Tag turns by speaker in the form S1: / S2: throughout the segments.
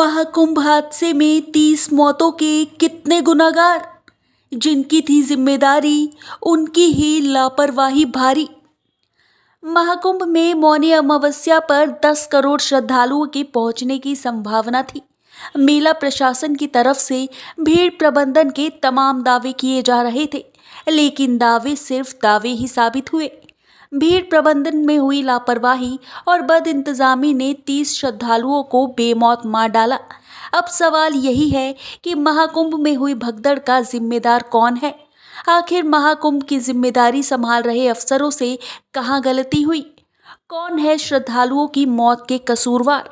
S1: महाकुंभ हादसे में 30 मौतों के कितने गुनहगार, जिनकी थी जिम्मेदारी उनकी ही लापरवाही भारी। महाकुंभ में मौनी अमावस्या पर 10 करोड़ श्रद्धालुओं के पहुंचने की संभावना थी। मेला प्रशासन की तरफ से भीड़ प्रबंधन के तमाम दावे किए जा रहे थे, लेकिन दावे सिर्फ दावे ही साबित हुए। भीड़ प्रबंधन में हुई लापरवाही और बदइंतजामी ने 30 श्रद्धालुओं को बेमौत मार डाला। अब सवाल यही है कि महाकुंभ में हुई भगदड़ का जिम्मेदार कौन है? आखिर महाकुंभ की जिम्मेदारी संभाल रहे अफसरों से कहां गलती हुई? कौन है श्रद्धालुओं की मौत के कसूरवार?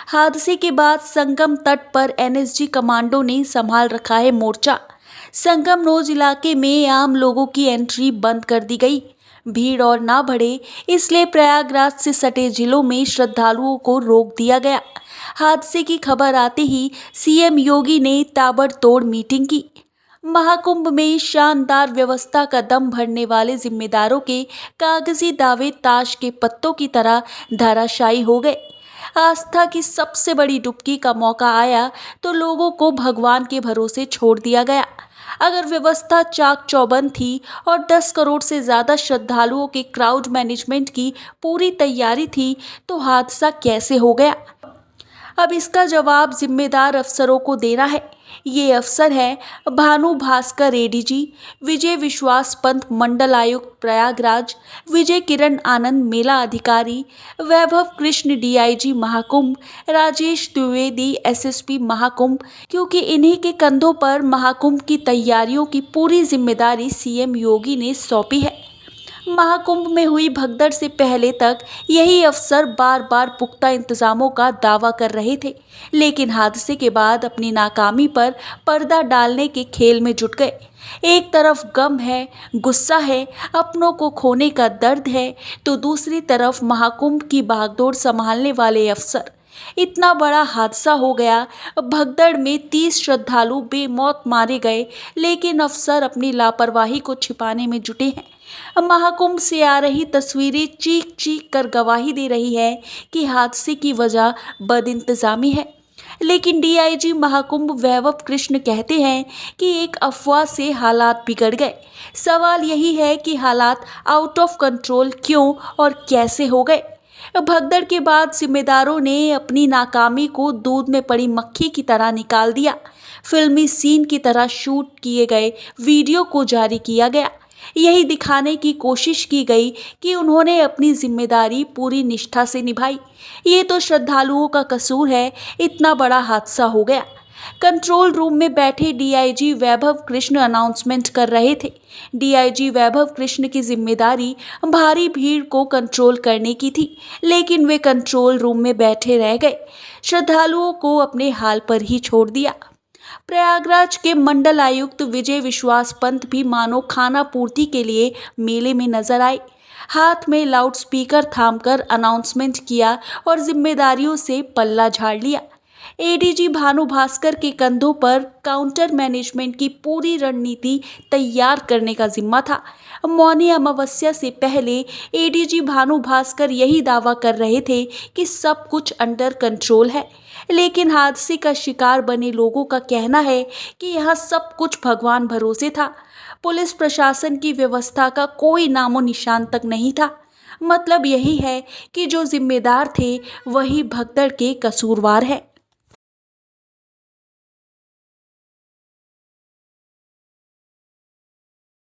S1: हादसे के बाद संगम तट पर एनएसजी कमांडो ने संभाल रखा है मोर्चा। संगम नोज इलाके में आम लोगों की एंट्री बंद कर दी गई। भीड़ और ना बढ़े इसलिए प्रयागराज से सटे जिलों में श्रद्धालुओं को रोक दिया गया। हादसे की खबर आते ही सीएम योगी ने ताबड़तोड़ मीटिंग की। महाकुंभ में शानदार व्यवस्था का दम भरने वाले जिम्मेदारों के कागजी दावे ताश के पत्तों की तरह धराशायी हो गए। आस्था की सबसे बड़ी डुबकी का मौका आया तो लोगों को भगवान के भरोसे छोड़ दिया गया। अगर व्यवस्था चाक चौबंद थी और 10 करोड़ से ज़्यादा श्रद्धालुओं के क्राउड मैनेजमेंट की पूरी तैयारी थी, तो हादसा कैसे हो गया? अब इसका जवाब जिम्मेदार अफसरों को देना है। ये अफसर हैं भानु भास्कर एडीजी, विजय विश्वास पंत मंडल आयुक्त प्रयागराज, विजय किरण आनंद मेला अधिकारी, वैभव कृष्ण डीआईजी महाकुंभ, राजेश द्विवेदी एसएसपी महाकुंभ, क्योंकि इन्हीं के कंधों पर महाकुंभ की तैयारियों की पूरी जिम्मेदारी सीएम योगी ने सौंपी है। महाकुंभ में हुई भगदड़ से पहले तक यही अफसर बार बार पुख्ता इंतजामों का दावा कर रहे थे, लेकिन हादसे के बाद अपनी नाकामी पर पर्दा डालने के खेल में जुट गए। एक तरफ गम है, गुस्सा है, अपनों को खोने का दर्द है, तो दूसरी तरफ महाकुंभ की भागदौड़ संभालने वाले अफसर। इतना बड़ा हादसा हो गया, भगदड़ में 30 श्रद्धालु बेमौत मारे गए, लेकिन अफसर अपनी लापरवाही को छिपाने में जुटे हैं। महाकुंभ से आ रही तस्वीरें चीख चीख कर गवाही दे रही है कि हादसे की वजह बदइंतजामी है, लेकिन डीआईजी महाकुंभ वैभव कृष्ण कहते हैं कि एक अफवाह से हालात बिगड़ गए। सवाल यही है कि हालात आउट ऑफ कंट्रोल क्यों और कैसे हो गए? भगदड़ के बाद जिम्मेदारों ने अपनी नाकामी को दूध में पड़ी मक्खी की तरह निकाल दिया। फिल्मी सीन की तरह शूट किए गए वीडियो को जारी किया गया। यही दिखाने की कोशिश की गई कि उन्होंने अपनी जिम्मेदारी पूरी निष्ठा से निभाई। ये तो श्रद्धालुओं का कसूर है, इतना बड़ा हादसा हो गया। कंट्रोल रूम में बैठे डीआईजी वैभव कृष्ण अनाउंसमेंट कर रहे थे। डीआईजी वैभव कृष्ण की जिम्मेदारी भारी भीड़ को कंट्रोल करने की थी, लेकिन वे कंट्रोल रूम में बैठे रह गए, श्रद्धालुओं को अपने हाल पर ही छोड़ दिया। प्रयागराज के मंडल आयुक्त विजय विश्वास पंत भी मानो खाना पूर्ति के लिए मेले में नजर आए। हाथ में लाउड स्पीकर थामकर अनाउंसमेंट किया और जिम्मेदारियों से पल्ला झाड़ लिया। एडीजी भानु भास्कर के कंधों पर काउंटर मैनेजमेंट की पूरी रणनीति तैयार करने का जिम्मा था। मौनी अमावस्या से पहले एडीजी भानु भास्कर यही दावा कर रहे थे कि सब कुछ अंडर कंट्रोल है, लेकिन हादसे का शिकार बने लोगों का कहना है कि यहाँ सब कुछ भगवान भरोसे था। पुलिस प्रशासन की व्यवस्था का कोई नामो निशान तक नहीं था। मतलब यही है कि जो जिम्मेदार थे वही भगदड़ के कसूरवार है।